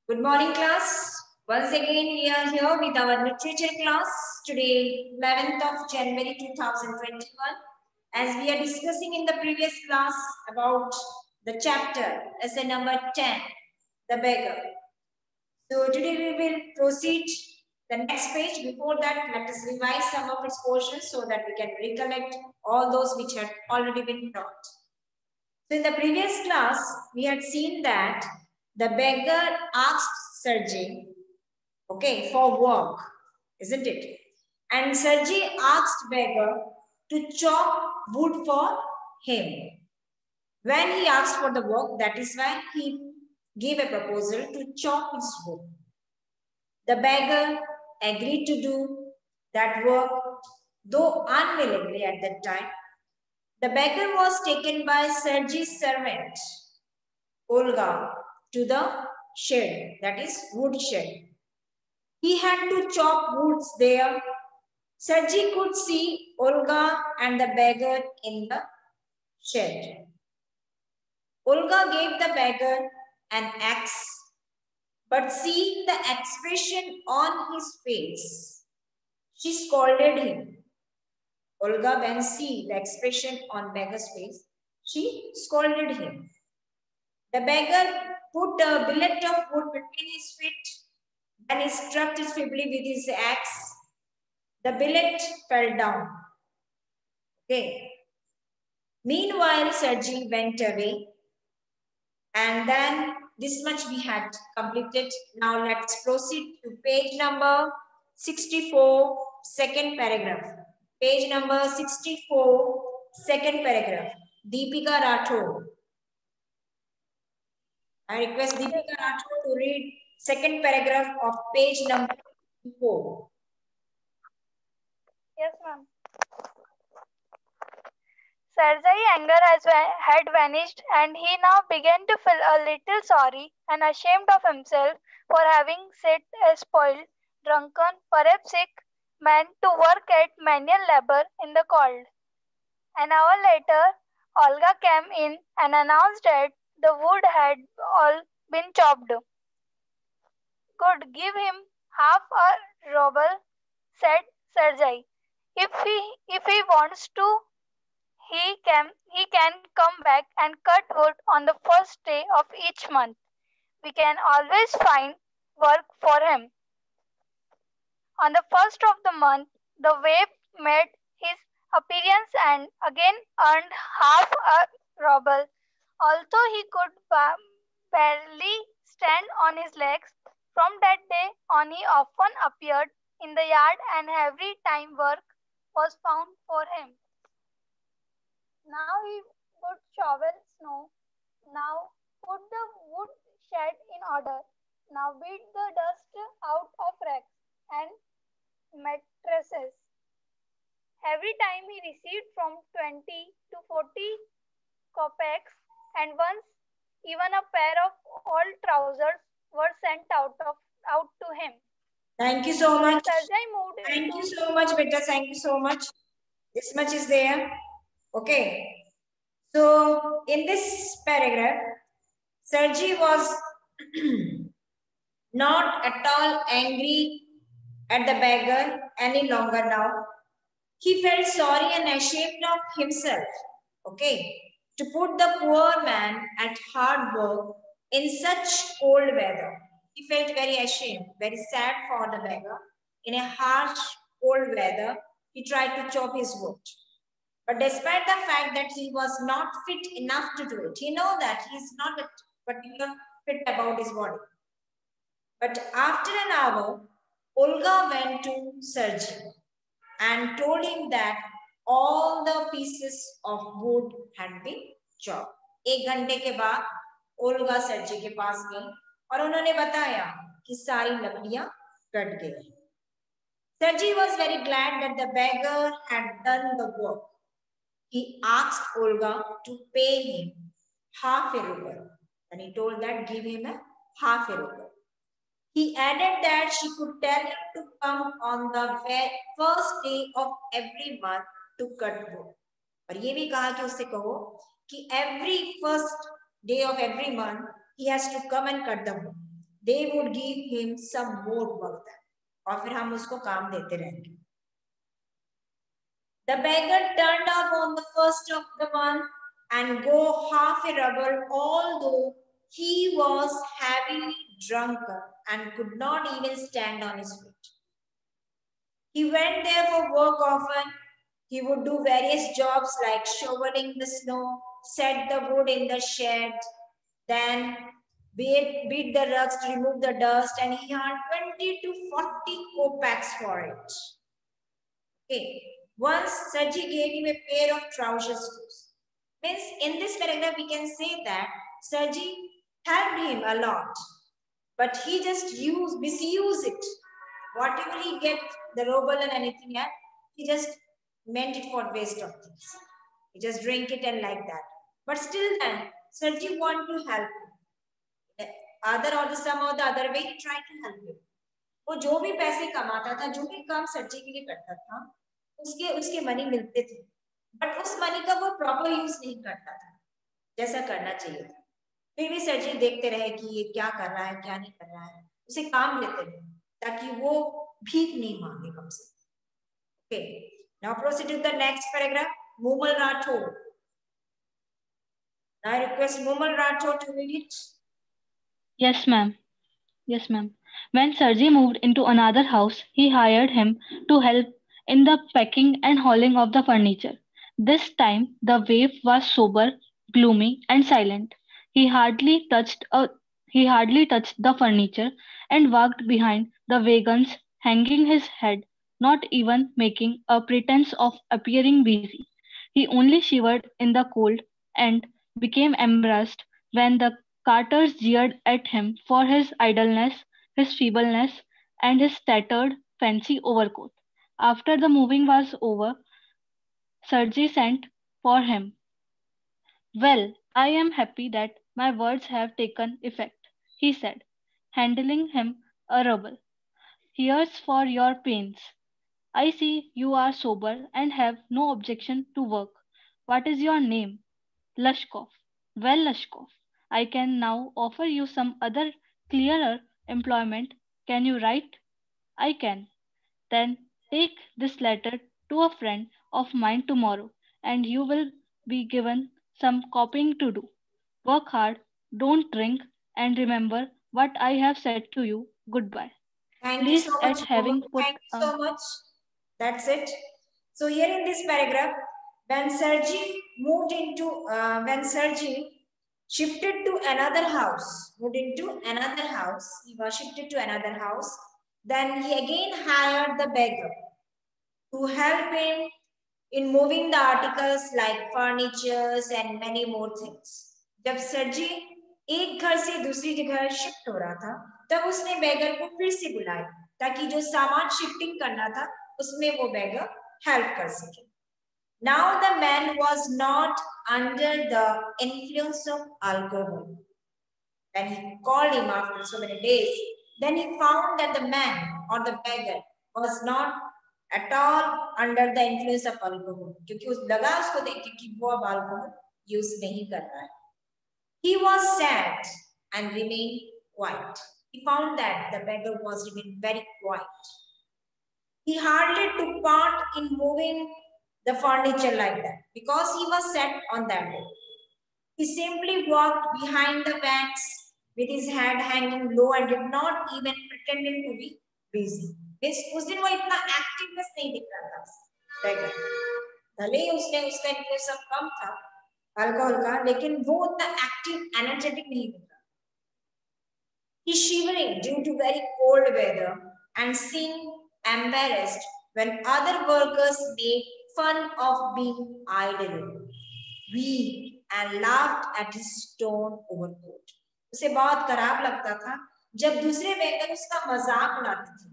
Good morning, class. Once again, we are here with our literature class today, 11th of January 2021. As we are discussing in the previous class about the chapter, essay number 10, The Beggar. So today we will proceed the next page. Before that, let us revise some of its portions so that we can recollect all those which had already been taught. So in the previous class, we had seen that the beggar asked Sergey, okay, for work, isn't it? And Sergey asked beggar to chop wood for him. When he asked for the work, that is why he gave a proposal to chop his wood. The beggar agreed to do that work, though unwillingly at that time. The beggar was taken by Sergey's servant, Olga, to the shed, that is wood shed. He had to chop woods there. Sergey could see Olga and the beggar in the shed. Olga gave the beggar an axe, but seeing the expression on his face, she scolded him. Olga, when see the expression on beggar's face, she scolded him. The beggar put a billet of wood between his feet, then he struck it feebly with his axe. The billet fell down. Okay. Meanwhile, Sergey went away, and then this much we had completed. Now let's proceed to page number 64, second paragraph. Page number 64, second paragraph. Deepika Rathod. I request Deepika Rathod to read second paragraph of page number 4. Yes, ma'am. Sergei's anger had vanished, and he now began to feel a little sorry and ashamed of himself for having set a spoiled, drunken, perhaps sick man to work at manual labor in the cold. An hour later, Olga came in and announced that the wood had all been chopped. Good, give him half a ruble, said Sergei. If he wants to, he can come back and cut wood on the first day of each month. We can always find work for him. On the first of the month, the waif made his appearance and again earned half a ruble. Although he could barely stand on his legs, from that day on he often appeared in the yard and every time work was found for him. Now he would shovel snow. Now put the wood shed in order. Now beat the dust out of racks and mattresses. Every time he received from 20 to 40 kopecks, and once even a pair of old trousers were sent out to him. Thank you so much. Sergei moved Thank you so much, Beta. Thank you so much. This much is there. Okay. So in this paragraph, Sergey was not at all angry at the beggar any longer now. He felt sorry and ashamed of himself. Okay. To put the poor man at hard work in such cold weather. He felt very ashamed, very sad for the beggar. In a harsh, cold weather, he tried to chop his wood. But despite the fact that he was not fit enough to do it, he know that he is not particular fit about his body. But after an hour, Olga went to Sergey and told him that all the pieces of wood had been chopped. 1 घंटे के बाद Olga सर्जी के पास गई और उन्होंने बताया कि सारी लकड़ियां कट गई. Sergey was very glad that the beggar had done the work. He asked Olga to pay him half a ruble, and he told that give him a half a ruble. He added that she could tell him to come on the first day of every month to cut wood. और ये भी कहा कि उससे कहो कि every first day of every month he has to come and cut the wood. they would give him some more work done. और फिर हम उसको काम देते रहेंगे. The beggar turned up on the first of the month and go half a rubber, although he was heavily drunken and could not even stand on his feet. He went there for work often. He would do various jobs like shoveling the snow, set the wood in the shed, then beat the rugs to remove the dust, and he had 20 to 40 kopecks for it. Okay. Once Saji gave him a pair of trousers. Means in this paragraph we can say that Saji helped him a lot, but he just misuse it. Whatever he get, the ruble and anything else, he just meant it for waste of things. He just drink it and like that. But still then, Saji want to help him. Other or the some or the other way, he tried to help him. वो जो भी पैसे कमाता था, जो भी काम सज्जी के लिए करता था, उसके मनी मिलते थे, बट उस मनी का वो प्रॉपर यूज नहीं करता था जैसा करना चाहिए था. फिर भी सज्जी देखते रहे कि ये क्या कर रहा है, क्या नहीं कर रहा है, उसे काम लेते रहे ताकि वो भीख नहीं मांगे कम से. Okay, now proceed to the next paragraph. Mumal Rathod. I request Mumal Rathod to read it. Yes, ma'am. Yes, ma'am. When Sarji moved into another house, he hired him to help in the packing and hauling of the furniture. This time, the waif was sober, gloomy, and silent. He hardly touched the furniture and walked behind the wagons, hanging his head, not even making a pretense of appearing busy. He only shivered in the cold and became embarrassed when the carters jeered at him for his idleness, his feebleness, and his tattered fancy overcoat. After the moving was over, Sergi sent for him. Well, I am happy that my words have taken effect, he said, handing him a ruble. Here's for your pains. I see you are sober and have no objection to work. What is your name? Lushkov. Well, Lushkov, I can now offer you some other clearer employment. Can you write? I can. Then take this letter to a friend of mine tomorrow, and you will be given some copying to do. Work hard, don't drink, and remember what I have said to you. Goodbye. Thank you so much. Thank you so much. That's it. So here in this paragraph, when Sergi shifted to another house, he was shifted to another house. Then he again hired the beggar to help him in moving the articles like furnitures and many more things. जब सरजी एक घर से दूसरी जगह shift हो रहा था, तब उसने बेगर को फिर से बुलाया ताकि जो सामान शिफ्टिंग करना था उसमें वो बेगर हेल्प कर सके. Now the man was not under the influence of alcohol. When he called him after so many days, then he found that the man or the beggar was not at all under the influence of alcohol. क्योंकि उस लगा उसको देख के कि वो अब alcohol use नहीं कर रहा है. He was sad and remained quiet. He found that the beggar was remained very quiet. He hardly took part in moving the furniture like that because he was set on that day. He simply walked behind the banks with his head hanging low and did not even pretending to be busy. उस दिन वो इतना activeness नहीं दिख रहा था बेगर. भले ही उसने उसका इन्फ्लुएंस कम था अल्कोहल का, लेकिन वो उतना एक्टिव एनर्जेटिक नहीं दिख रहा. He shivering due to very cold weather and seemed embarrassed when other workers made fun of being idle, weak, and laughed at his torn overcoat. उसे बहुत खराब लगता था जब दूसरे वेटर उसका मजाक उड़ाते थे.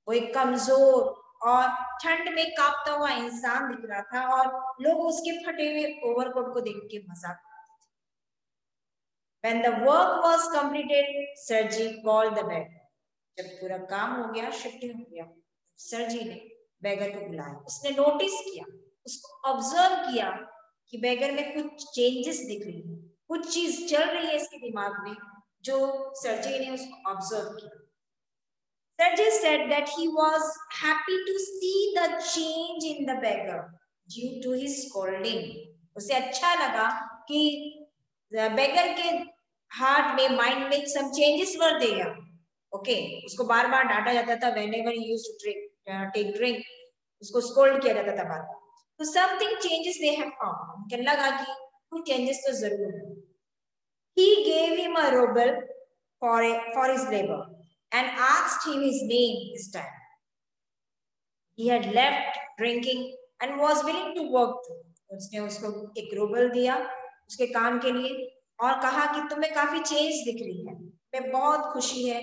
वो एक कमजोर और ठंड में कांपता हुआ इंसान दिख रहा था और लोग उसके फटे हुए ओवरकोट को देख के मजाक उड़ाते थे. When the work was completed, Sergi called the beggar. जब पूरा काम हो गया, शिफ्टिंग हो गया, सरजी ने बेगर को बुलाया. उसने नोटिस किया, उसको ऑब्जर्व किया कि बेगर में कुछ चेंजेस दिख रही है, कुछ चीज चल रही है इसके दिमाग में जो सर्जी ने उसको ऑब्जर्व किया. Sergey said that he was happy to see the change in the beggar due to his scolding. उसे अच्छा लगा कि beggar के heart में, mind में some changes were there. Okay, उसको बार बार डांटा जाता था whenever he used to take drink, उसको scold किया जाता था बार बार. तो something changes they have found. उनको लगा कि कुछ changes तो जरूर है. He gave him a ruble for his labor and asked him his name this time. He had left drinking and was willing to work too. उसने उसको एक रूबल दिया उसके काम के लिए और कहा कि तुम्हें काफी चेंज दिख रही है. मैं बहुत खुशी है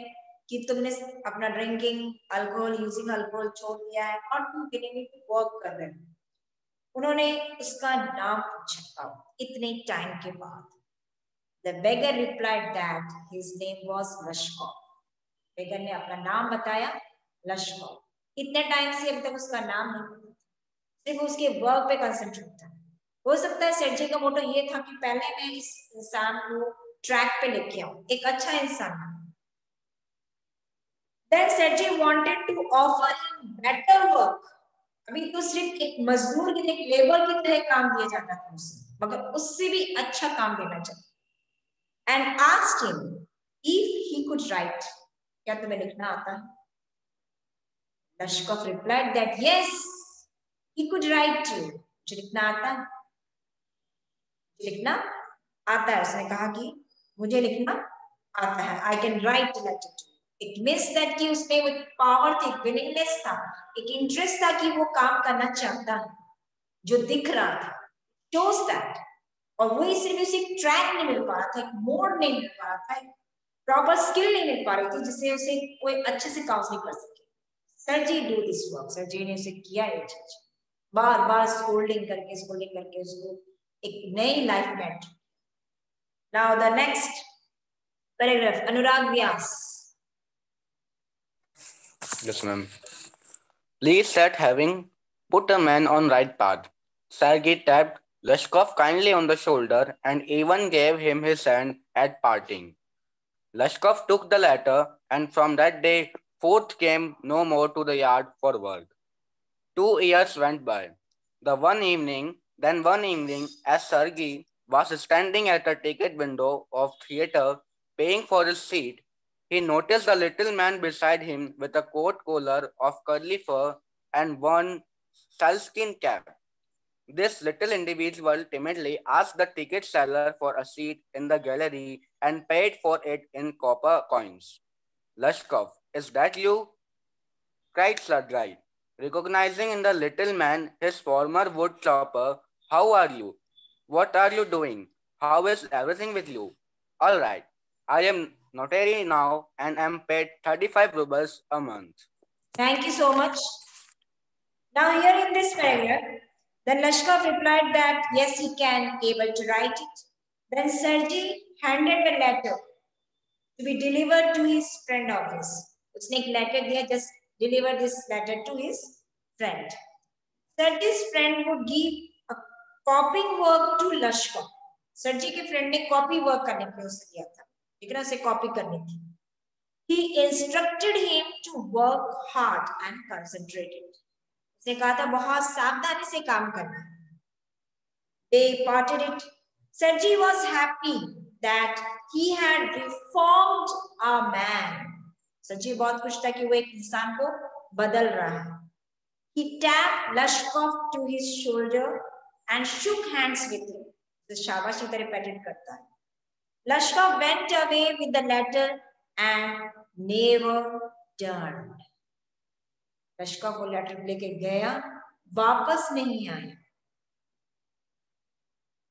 कि तुमने अपना ड्रिंकिंग, अल्कोहल, यूजिंग अल्कोहल छोड़ दिया है और तुम विलिंग टू वर्क कर रहे हो. उन्होंने उसका नाम पूछा इतने टाइम के बाद. The beggar replied that his name was Lashkov. बेगर ने अपना नाम बताया लश्कॉव. इतने टाइम से अभी तक उसका नाम नहीं पता, सिर्फ उसके वर्क पे कंसंट्रेट था. हो सकता है सर्जी का मोटो ये था कि पहले मैं इस इंसान को ट्रैक पे लेके आऊं, एक अच्छा इंसान. Then Sergey wanted to offer him better work. अभी तो सिर्फ एक मजदूर की, एक लेबर की तरह काम दिया जाता था उसे, मगर उससे भी अच्छा काम देना चाहिए. And asked him if he could write. क्या तुम्हें लिखना आता है? Lashkov replied that yes, he could write too. मुझे लिखना आता है. लिखना आता है. उसने कहा कि मुझे लिखना आता है. I can write a letter too. It means that कि उसमें वो पावर थी, willingness था, एक इंटरेस्ट था कि वो काम करना चाहता है, जो दिख रहा था. Shows that. और वही सिर्फ उसे ट्रैक नहीं मिल पा रहा था, एक मोड नहीं मिल पा रहा था, प्रॉपर स्किल नहीं मिल पा रही थी जिससे उसे कोई अच्छे से काउंसलिंग कर सके. सर्जी डू दिस वर्क. सर्जी ने उसे किया ये चीज, बार बार स्कोल्डिंग करके उसको एक नई लाइफ में. Now the next paragraph, Anurag Vyas. Yes, ma'am. Please that having put a man on right path. Sergei tapped Lashkov kindly on the shoulder and even gave him his hand at parting. Lashkov took the letter, and from that day forth came no more to the yard for work. 2 years went by. One evening, as Sergei was standing at a ticket window of theatre paying for his seat, he noticed the little man beside him with a coat collar of curly fur and one sealskin cap. This little individual timidly asked the ticket seller for a seat in the gallery and paid for it in copper coins. Lashkov, is that you? Cried Sergei, recognizing in the little man his former wood chopper. How are you? What are you doing? How is everything with you? All right. I am notary now and am paid 35 rubles a month. Thank you so much. Now here in this paragraph, then Lashkov replied that yes, he can able to write it. Then Sergey handed the letter to be delivered to his friend office. उसने एक letter दिया, just deliver this letter to his friend. Sergey's friend would give a copying work to Lashkov. Sergey के friend ने copy work करने के लिए उसे दिया था, लेकिन उसे copy करनी थी. He instructed him to work hard and concentrated. उसने कहा था बहुत सावधानी से काम करना. They parted it. Sergey was happy that he had reformed a man. Sergey बहुत खुश था कि वो एक इंसान को बदल रहा है. He tapped Lashkov to his shoulder and shook hands with him. तो शाबाशी तरह पैटेड करता है. Lashkov went away with the letter and never turned. Lashkov वो लेटर लेके गया, वापस नहीं आया.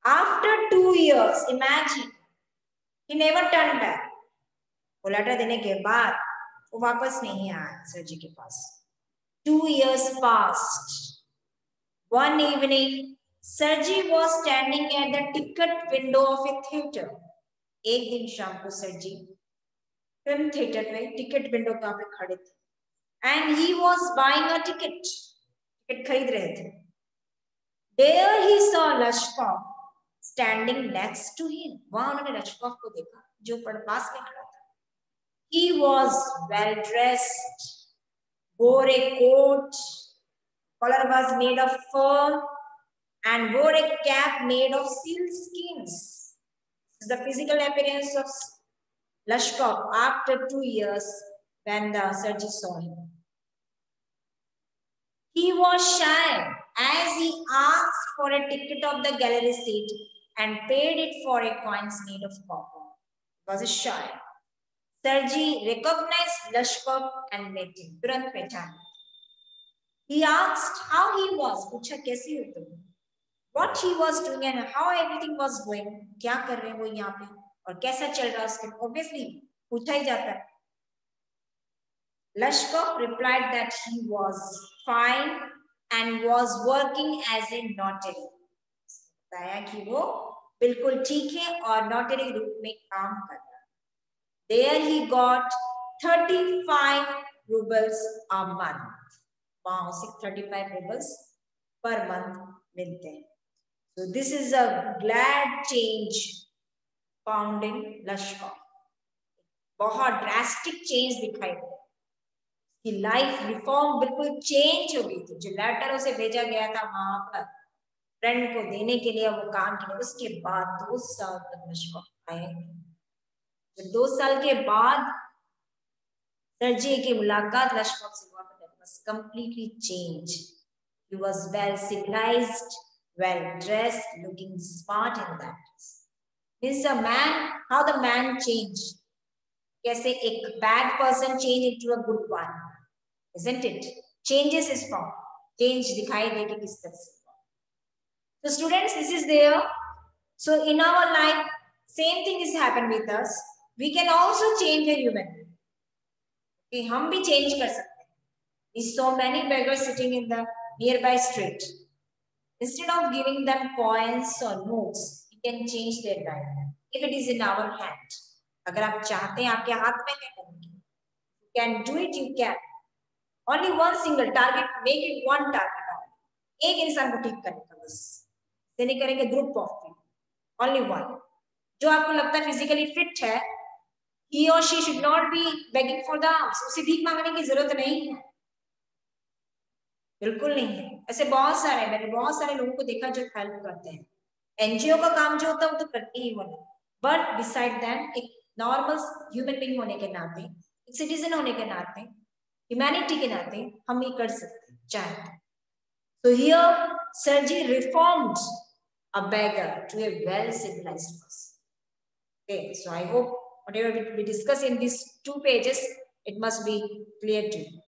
After 2 years, imagine, he never turned back. वो लेटर देने के बाद वो वापस नहीं आया सर्जी के पास. 2 years passed. One evening, Sergey was standing at the ticket window of a theater. एक दिन शाम को सर्जी फिल्म थिएटर में टिकट विंडो पे खड़े थे. And he was buying a ticket. Ticket खरीद रहे थे. There he saw Lashkov standing next to him. वहां उन्होंने लश्कॉव को देखा जो पास में खड़ा. He was well dressed, wore a coat, collar was made of fur, and wore a cap made of seal skins. This is the physical appearance of Lashkov after 2 years when the Sergei saw him. He was shy as he asked for a ticket of the gallery seat and paid it for a coins made of copper. He was shy. Sergei recognized Lashkov and met him. तुरंत पहचाना. He asked how he was. पूछा कैसे हो तुम? What he was doing and how everything was going. क्या कर रहे हैं वो यहाँ पे और कैसा चल रहा है उसके? Obviously पूछा ही जाता है. Lashkov replied that he was fine and was working as a notary. बताया कि वो बिल्कुल ठीक है और नोटरी रूप में काम कर रहा है. There he got 35 rubles a month. Wow, 35 rubles per month milte hain. So this is a glad change found in Lashkov. बहुत drastic change दिखाई दे. कि लाइफ रिफॉर्म बिल्कुल चेंज हो गई थी. जो लेटर उसे भेजा गया था वहां पर फ्रेंड को देने के लिए वो काम किया. उसके बाद 2 साल तक Lashkov आए. 2 साल के बाद सर्जी की मुलाकात Lashkov से हुआ था. That was completely changed. He was well civilized, well dressed, looking smart in that. This is a man, how the man changed. कैसे एक bad person change into a good one, isn't it? Changes is formed. Change दिखाई देगी किस तरह से. So students, this is there. So in our life, same thing is happen with us. We can also change a human. Okay, हम भी change कर सकते हैं. We saw many beggars sitting in the nearby street. Instead of giving them coins or notes, we can change their life if it is in our hand. अगर आप चाहते हैं आपके हाथ में है करेंगे. You can do it, you can. Only one single target, make it one target. एक इंसान को ठीक करने का बस. ये नहीं करेंगे group of people. Only one. जो आपको लगता है physically fit है, he or she should not be begging for the alms. उसे भीख मांगने की जरूरत नहीं है. बिल्कुल नहीं है. ऐसे बहुत सारे मैंने बहुत सारे लोगों को देखा जो हेल्प करते हैं. एनजीओ का काम जो होता है वो तो करते ही होना. बट बिसाइड दैट एक नॉर्मल ह्यूमन बीइंग होने के नाते, एक सिटीजन होने के नाते, ह्यूमैनिटी के नाते हम ये कर सकते हैं चाहे. So here Sergei reformed a beggar to a well civilized person. Okay, so I hope whatever we discuss in these 2 pages, it must be clear to you.